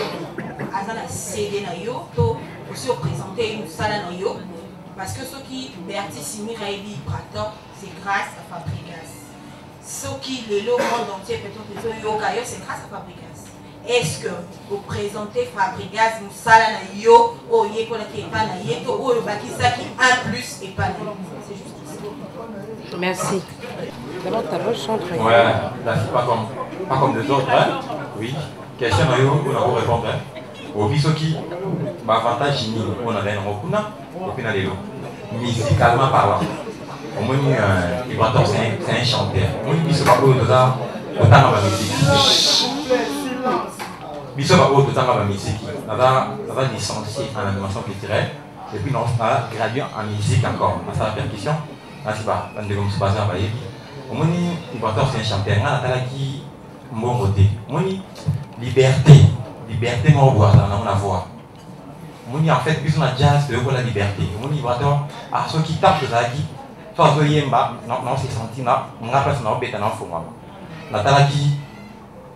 Azana cédé na yo, aussi présenter une salle na yo? Parce que ceux qui Berti Simira et Brator, c'est grâce à Fabrigas. Ceux qui le monde entier, peut-être que c'est grâce à Fabrigas. Est-ce que vous présentez Fabrigas, Moussala na yo, Oye Kola qui est pas na yeto, ou le Bakisa qui un plus et pas na yo? C'est juste ça. Merci. D'abord ta voix chante. Ouais, là c'est pas comme les autres, hein? Oui. Question na yo, on a vous répondre. Au bisoki, avantage ni on a rien en kuna, et puis na lelo. Musicalement parlant. Au moins, Brator c'est un chanteur. Au moins, il se parle autant dans la musique. Il se parle autant dans la musique. On va licencié en animation culturelle et puis on va graduer en musique encore. Ça la percussion. Là, c'est pas. On devait se baser à Baye. Au moins, Brator c'est un chanteur. On a qui bon côté. Au moins, liberté, moi voir dans la voix. Au moins, en fait, plus on a jazz, c'est la liberté. Au moins, Brator à ceux qui tapent de Zaki. Non, c'est senti là, on a place dans le bête dans le fond. La talaki,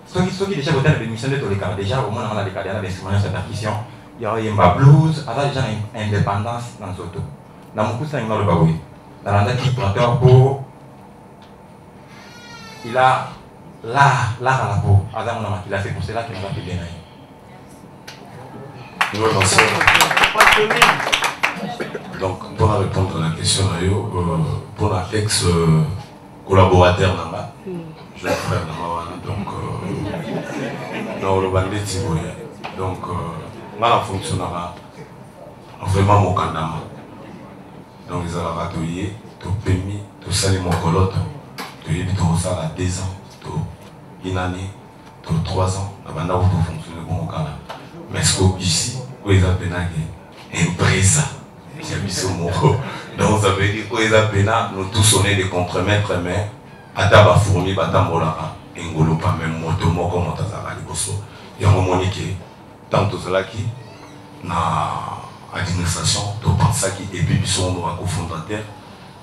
ceux qui déjà voté l'émission de tous les cas, déjà au moins on a des cadres d'instruments de percussion, il y a un blues, il y a déjà une indépendance dans le auto. Dans mon coup, c'est dans le baoui. Dans la qui Brator pour, il a l'art à la peau. Adam il a fait pour cela qu'il nous a fait bien. Donc, pour répondre à la question, pour la ex-collaborateur Namba, je le frère Namba, donc, dans le bandit Tiboya. Donc, ngana fonctionnera vraiment mokandama. Donc ils ont ratoyé, tout permis, tout ça les mokolotes, tout y tout ça à 2 ans, tout une année, tout 3 ans, la bande où tout fonctionne comme mokanda. Mais ce qu'ici, où ils appellent impresa, j'ai mis ce mot. Donc ça veut dire qu'ils appellent nous tous on est des contremaîtres, mais à taba fourmi, à tambola, engolo pas même moto, moi comme on t'a dit bosso. Il y a un moment qui tant tout cela qui na administration, tu penses qu'il et puis son cofondateur,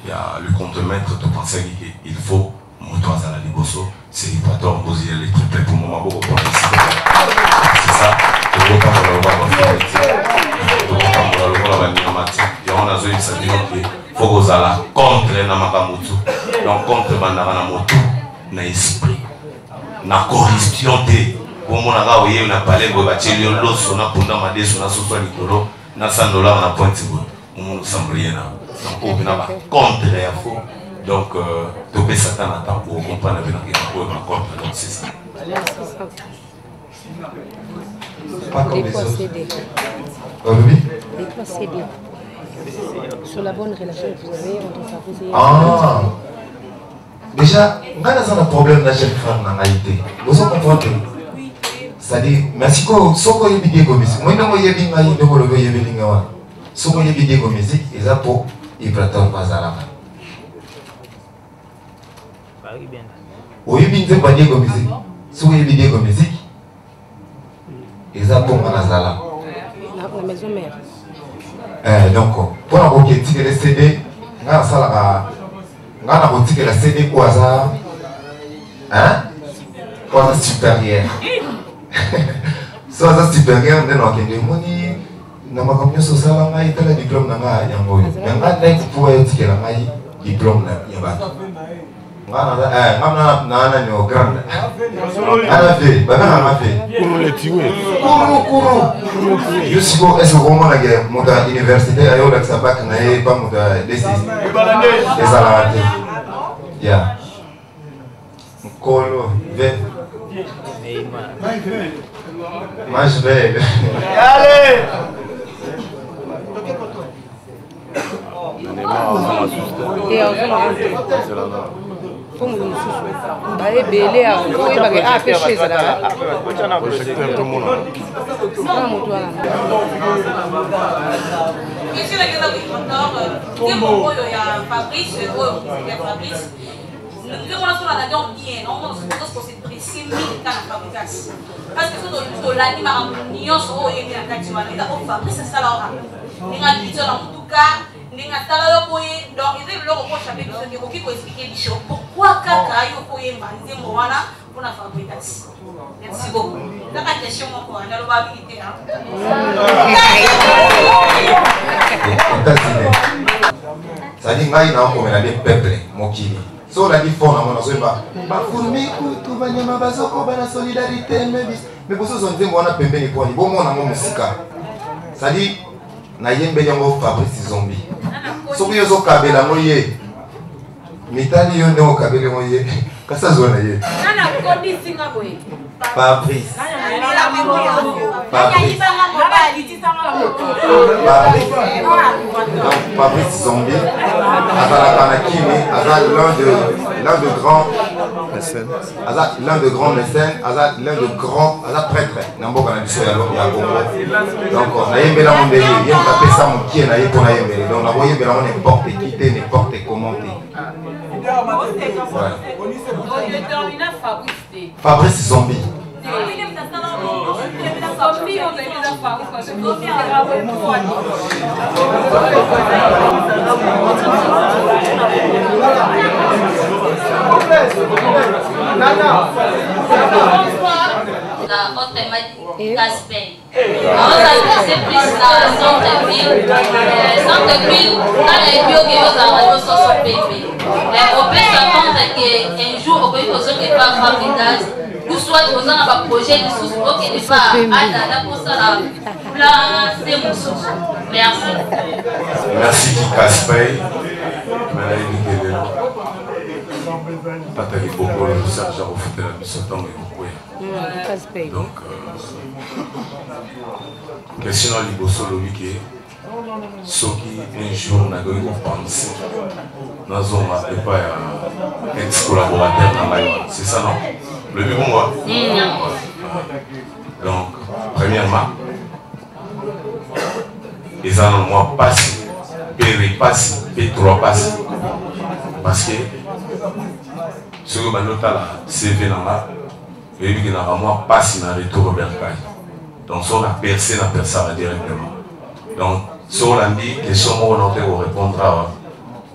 il y a le contremaître, tu penses qu'il faut moto à la libosso, c'est Ibrator Mbosi les triplés pour moi beaucoup pour c'est ça. Tu vois quand on va voir et on a besoin de savoir qu'il faut que vous allez contre Namakamutu, donc contre Bandara Motu, na esprit, na corruption de pour mon aga oye na parler de bâtir l'os on a pendant ma décision na soso likolo na $100 na pointe on nous semble rien donc on vient contre ya faux donc to pe satan attend pour comprendre bien que on va contre donc c'est ça. Pas comme les autres. Procéder sur la bonne relation que vous avez entre Fabrice et ah déjà on a un problème dans cette femme dans réalité vous comprenez c'est-à-dire merci que soko yebi ko musique moi non yebi ngai ndoko logo yebi lingawa soko yebi ko musique eza po Ibrator bazala oyebi nze ba ko musique soko yebi ko musique eza po manazala la maison mère. Donc, pour avoir tirer le CD, on a tirer le CD au hasard, hein? Au hasard supérieur. Soit hasard supérieur, on a dit, on a comme ça, on a été le diplôme, on a dit, pour tirer le diplôme, il y a on a grande. On a fait. Je suis est-ce que vraiment la université a eu l'accès bac n'a pas mon décision. Les salariés. Ya. Colo, ve. Mais velho. Allez. Belé a pêché ça là. Monsieur le directeur, quel moment il y a Fabrice, nous avons la bien, on se c'est précis, parce que tout l'anime en union sur eux et bien Fabrice c'est ça là. Nous avons dit en tout cas. Donc, il est le qui peut expliquer les choses. Pourquoi Kaka yo koye mbanze mwana pour la fabrication? Merci beaucoup. La question encore, on a l'obabilité. Ça dit ngai na ko mena de peuple mokili. So la dit fond na mona zoba. Ba fourmi kutu banyama bazoko bana solidarité mais boso zonze mwana pembeni poni. Bo mona mo musika. Ça dit na yembe yango Fabrice Zombie. Soki yo kabela moye mitali yo ndo kabela moye kasa zona ye nana kodi singa boye Fabrice Fabrice Zombie l'un de grands mécènes, l'un de grands mécènes, l'un de grands prêtres namboka na biso ya Congo. Donc na yembela monde ye yemba pesa mokie na ye pona yembela donc na yembela on n'importe qui te n'importe comment te Fabrice Zombie la haute Casper. On s'adresse plus à centre-ville. Centre-ville, dans les bio qui ont arrêté sur son bébé. On peut s'attendre qu'un jour, on peut se faire fabriquage. Ou soit on a un projet de sous qui n'est pas à pour ça la place des moussos. Merci. Merci Casper. Tata Libongo, le sergent au foot de la mission temps et donc, question à Liboso le week-end. Ce qui un jour n'a pas eu pensé. Nous avons pas ex-collaborateur dans la c'est ça non? Le but bon moi. Donc, premièrement, ils ont le mois passé, et passé, et 3 passé. Parce que ce que je CV dans la et puis a moi passé dans le retour au Bercail. Donc, si on a percé, on a percé directement. Donc, si on a dit que si on a répondre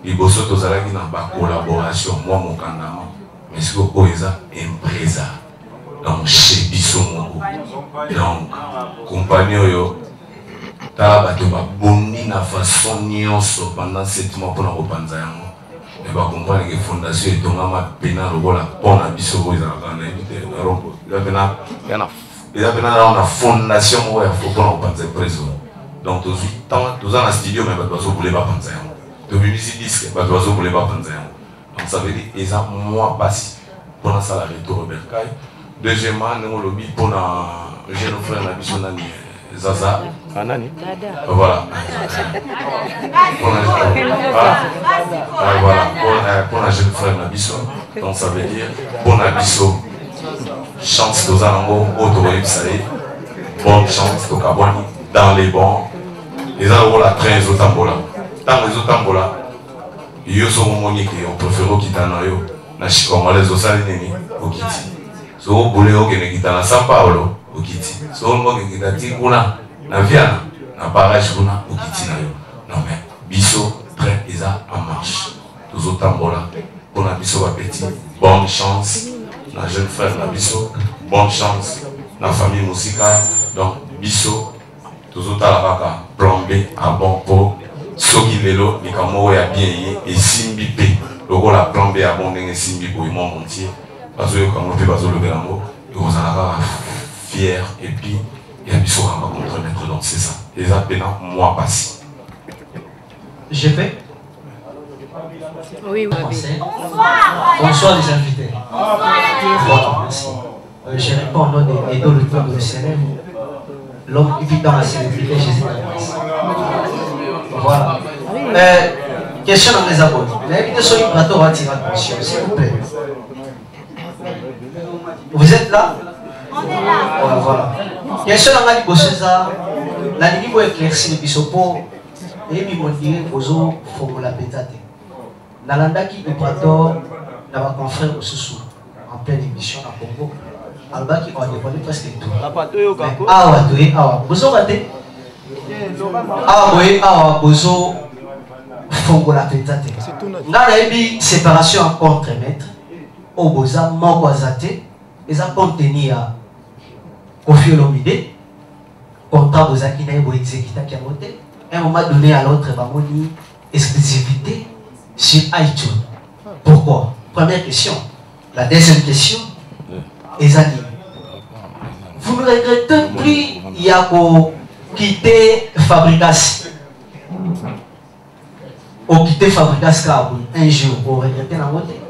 il faut que nous ayons une collaboration, moi mon candidat, mais ce que vous avez empresa. Donc, chez Bissongo. Donc, compagnie, tu as bondi na façon nyonso pendant 7 mois pour reprendre. Et va comprendre que la fondation est tombée pénale pour la Bissongo. Il y a une fondation pour reprendre le président. Donc, tous en studio, mais vous ne voulez pas prendre ça. Tu as ici disque, mais vous ne voulez pas prendre ça. Donc, ça veut dire qu'ils ont moins passé pour la salle retour au Bercail. Deuxièmement, nous avons lobby pour le jeune frère Nabisonani Zaza. Anani. Voilà. Pour la jeune frère Nabison. Donc, ça veut dire pour Nabiso, chance aux Anango, bonne chance au Kabwani, dans les bons. Ils ont la train aux Tambola. Dans les autres Tambola, ils sont moniques et on préfère quitter Nayo. Nachikongolais aux Salinemi, au Kiti. So vous voulez que na São Paulo au Kiti. So vous voulez que kuna na Viana na barrage kuna au Kiti na yo. Non mais biso train isa en marche. Tous autant bola pour na biso petit. Bonne chance na jeune frère na biso. Bonne chance na famille musicale. Donc biso tous autant la vaca plan B à bon pot. Soki lelo ni kamo ya bien et simbi P. Le la plan B à bon et simbi pour le monde entier. Parce que quand on fait passer le Bélango, vous en avez fier et puis il y a des choses à compromettre. Donc c'est ça. Et ça, pendant moi passé. Je fais. Oui, oui. Bonsoir les invités. Bonsoir, merci. Je réponds au nom d'Edo le temps de Sénène, l'homme qui vit dans la célébrité Jésus Christ. Voilà. Question dans les abonnés. L'invité sur le plateau va attirer attention, s'il vous plaît. Vous êtes là? On est là. Voilà. Question dans la Libosseza, la Libo éclaircie le bisopo, et puis on dirait Bozo Fomola Pétate. Nalanda qui est plateau, dans ma confrère au Soussou, en pleine émission à Congo. Alba qui a dévoilé presque tout. Ah ouais, Bozo raté. Ah oui, Bozo Fomola Pétate. Nala ebi séparation en contre-maître. Au Boza Mokwazate, ils ont contenu à Kofi Olomide, contrat Boza qui n'a pas exécuté qui a voté. À un moment donné à l'autre, il va avoir exclusivité sur iTunes. Pourquoi? Première question. La deuxième question, Ezani. Vous ne regrettez plus il y a quitter Fabricas. Ou quitter Fabricas un jour, vous regrettez la voté.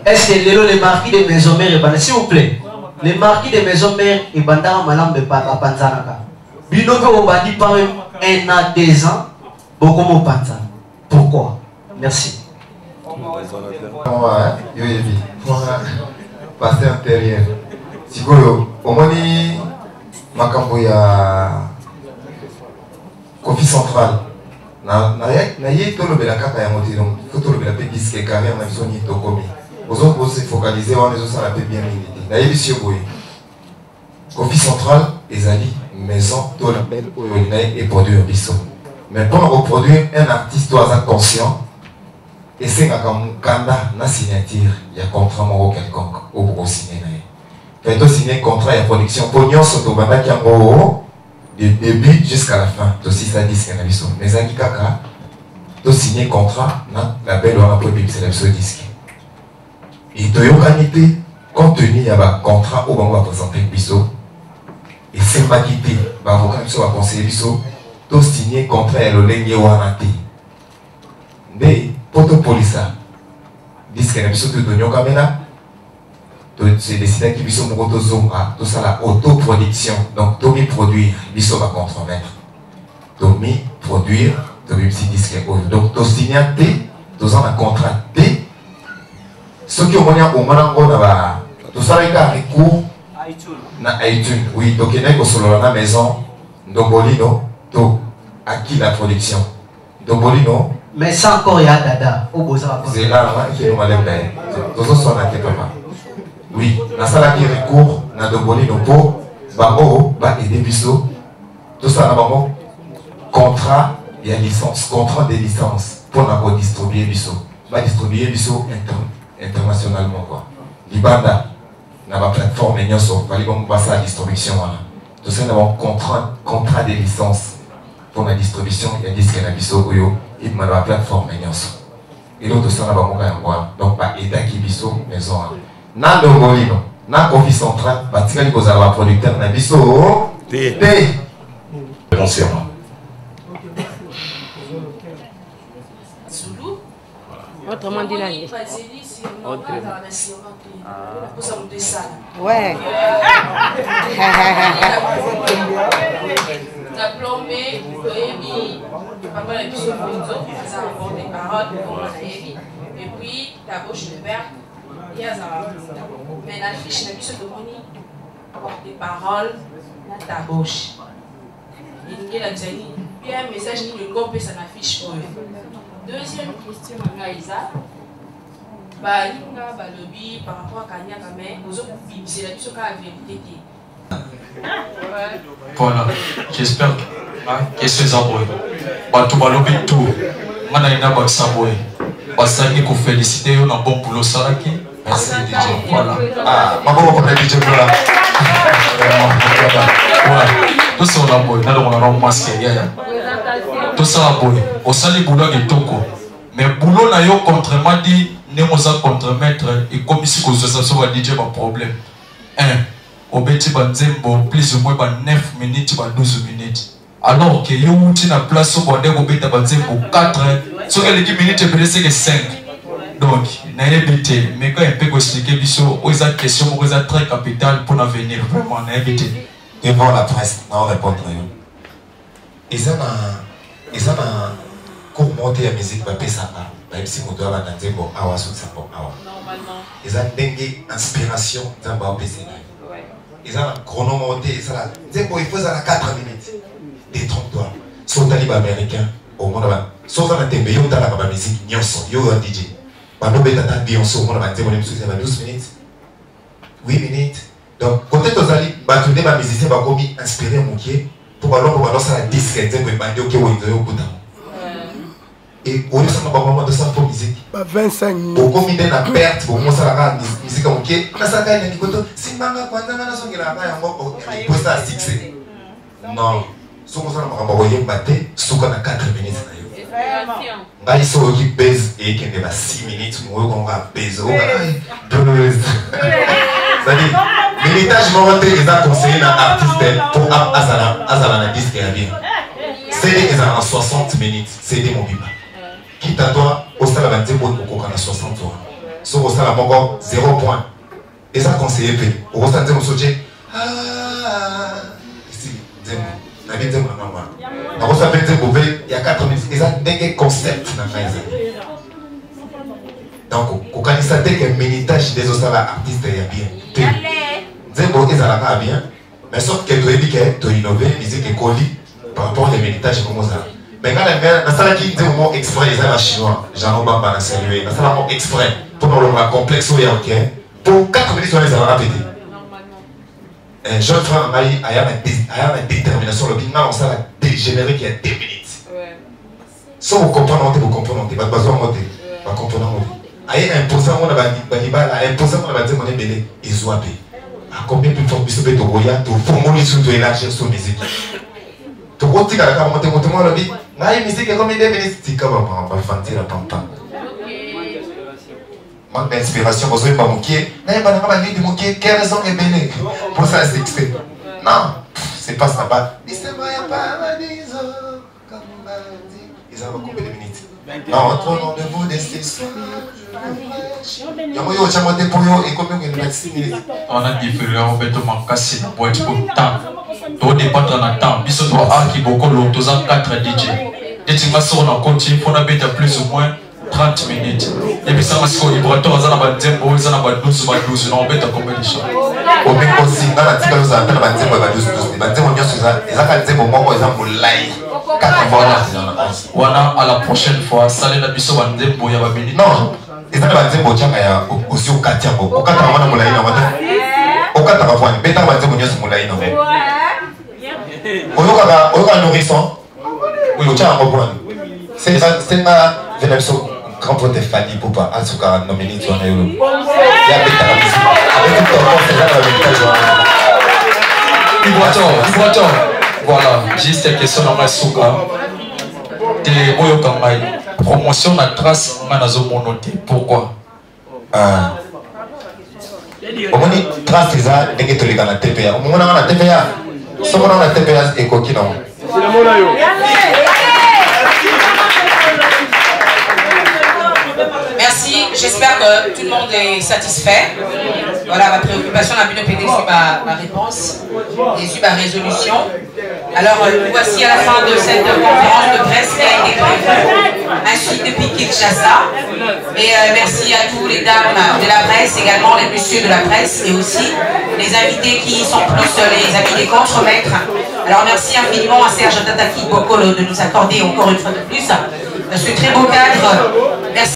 Est-ce que le marquis de Maison-Mère est bandé? S'il vous plaît, le marquis de Maison-Mère est bandé à Malambe à Panzanaka. Binoke au bandi par 1 an, 2 ans, beaucoup mon Panzan. Pourquoi? Merci. Passé intérieur. Si vous au moins, Makambo ya Kofi Central. Na ye tout le belaka ya moté donc faut tout le belaka disque carré na biso ni tokomi. Vous autres se focaliser on les autres la paix bien milité. Na ye monsieur boy. Kofi Central ezali maison tout la belle et produire biso. Mais pour reproduire un artiste doit être conscient et c'est comme kanda na signature il y a contrat moro quelconque au pour signer na. Fait signer contrat et production pognon soto banda ki ngo du début jusqu'à la fin, tu aussi ça dit ce qu'on a vu. Mais Zaki Kaka, tu signé contrat, la belle ou la première c'est la disque. Et tu as eu compte tenu à contrat où on va présenter le biseau. Et c'est pas quitté, l'avocat va conseiller le biseau, tu signé contrat et le lengue ou un athée. Mais pour te police, dis disque na biso to kamela to c'est décidé que biso moko to zonga to sala autoproduction donc to mi produire biso va compromettre to mi produire to mi petit disque donc to signer to un contrat T ce qui au moins na ba to sala ka recours na iTunes oui donc il y a ko solo na maison Ndombolino to acquis la production Ndombolino mais ça encore il y a dada au besoin c'est là qui nous malem ben to so na quelque part oui na sala qui recours na Ndombolino po bango ba aider biso tout ça na bango contrat et licence contrat de licence pour na ko distribuer biso ba distribuer biso internationalement quoi libanda na ba plateforme nyonso bali bon basa la distribution wana tout ça na bon contrat de licence pour la distribution il y a disque na biso oyo et ma la plateforme nyonso et donc tout ça na ba moka yango donc ba eta ki biso maison na Ndombolino na Kofi Central ba tikali ko za ba producteur na biso T Concernant autrement dit là. Ouais. La plombée, papa la biso photo, ça encore des paroles, et puis ta bouche de verre, il y a ça. Mais la fiche la biso de moni porte des paroles dans ta bouche. Il y a la design, puis un message ni le groupe ça n'affiche pas. Deuxième question à Isa. Bah, lobby par rapport à Kanya Kamé, c'est la biso la vérité. Voilà, j'espère que ces abonnés, tout le monde tout, Manaïna Baksaboy, Basani ko féliciter on a bon boulot Saraki. Merci DJ. Voilà. Ah, maman comme DJ voilà. Voilà. Tout ça on a boy, on a masque tout ça boy. Au sali boulot de toko. Mais boulot na yo contrairement dit ne moza contremettre et comme ici que ça soit DJ pas problème. Au bêtis banzembo plus ou moins 9 minutes 12 minutes alors que yo outi na place au bonde au bêta banzembo 4 so que les 10 minutes c'est que 5 donc na éviter mais quand un peu expliquer biso aux autres questions aux autres très capital pour l'avenir vraiment na éviter devant la presse na répondre et ça na cours monter la musique ba pesa même si moto ba nzembo awa so ça awa normalement et ça dengue inspiration dans ba pesa ils ont un chronomonté, il faut ça 4 minutes. Détrompe-toi. Sauf talib américain, au monde, sauf dans la tembe, il y a la musique, il y a un DJ. Pendant que tu as Beyoncé, au monde, il y a 12 minutes, 8 minutes. Donc, quand tu as dit, ma musicien va comme inspirer mon pied pour balancer la disque, et dire que tu as dit, et au lieu de ça, on va faire musique. 25 minutes. Au comité de la perte, pour moi, ça va musique à mon pied. On a ça, il y a des côtés. Si manga, quand on a ça, il y a un ça à succès. Non. Si on a envoyé un bâté, si on a 4 minutes. Il faut qu'il pèse et qu'il y a 6 minutes. On va peser. C'est-à-dire, l'héritage monté, ils ont conseillé un artiste pour Azala disque et bien. C'est en 60 minutes. C'est mon biba. Qui t'attend au salaire 60 euros. Sur au salaire 0 point. Et ça conseillé fait. Au salaire de Moussoche. Ah, ici, la vie de ma maman. Dans votre appel de Bouvet, il y a 4 minutes. Et ça, des concepts dans la maison. Donc, au candidaté que minitage des autres artistes est bien. Zembo est à la bien. Mais sauf que tu as dit que tu as innové, musique et colis par rapport au minitage comme ça. Mais quand la salle qui dit au mot exprès, les amis chinois, j'en ai pas à saluer. La salle mot exprès, pour nous le complexe ou yéroquin, pour 4 minutes, on les a répétés. Un jeune frère m'a dit, il y a une détermination, le bilan, on s'est dégénéré qui a 2 minutes. Soit vous comprenez, vous comprenez, pas besoin de monter, pas comprendre. Il y a un imposant, on a dit, imposant, on a dit, on est belé, et zoapé. À combien de fois, vous avez Togoya, tu formules sur ton élargir son musique. Tu vois, tu as monté, moi, le dit, la musique est comme une minutes, tu vas fantir la pampa. Manque d'inspiration, vous avez pas moqué, n'ayez pas la vie de moquer, quelle raison est belé pour ça, c'est extrait. Non, c'est pas ça. Mais c'est moi, pas ma disons, comme on a dit. Ils ont combien de minutes? 24. Notre rendez-vous de ce soir. On a différé en fait ma casse na boîte pour temps. To dépendre na temps. Biso to arki boko lo to za 4 DJ. Et tu vas sur na continue pour na beta plus ou moins 30 minutes. Et puis ça parce que Ibrator za na ba tempo, za na ba 12 na beta competition. Au même aussi dans la tika za na ba tempo ba 12. Ba tempo bien sur ça. Ils a tempo moko ils ont live. Wana à la prochaine fois, ça les na biso ba tempo ya ba minute. Non. Ils ont ba tempo changa ya aussi au katiambo. Au kata wana mulai na wata. Au kata ka fani beta ba tempo nyoso mulai na wata. Oyoka nourrisson. Oui, au tient en reprendre. C'est ma vénération grand pote Fanny Poupa. En tout cas, nominé sur un euro. Il y a bêta la musique. Avec tout le monde, c'est là la Ibrator. Voilà, juste une question dans ma souka. De Oyoka Mai. Promotion na trace manazo monoté. Pourquoi? Au moins, trace les a dégueulé dans la TPA. Au moment où on a TPA. Ce qu'on a la TPA est coquille non. Merci, j'espère que tout le monde est satisfait. Voilà, ma préoccupation, la BNPD, c'est ma réponse et c'est ma résolution. Alors, voici à la fin de cette conférence de presse qui a été prévue, ainsi depuis Kinshasa. Et merci à tous les dames de la presse, également les messieurs de la presse et aussi les invités qui sont plus les invités contremaîtres. Alors, merci infiniment à Serge Tataki Bokolo de nous accorder encore une fois de plus ce très beau cadre. Merci.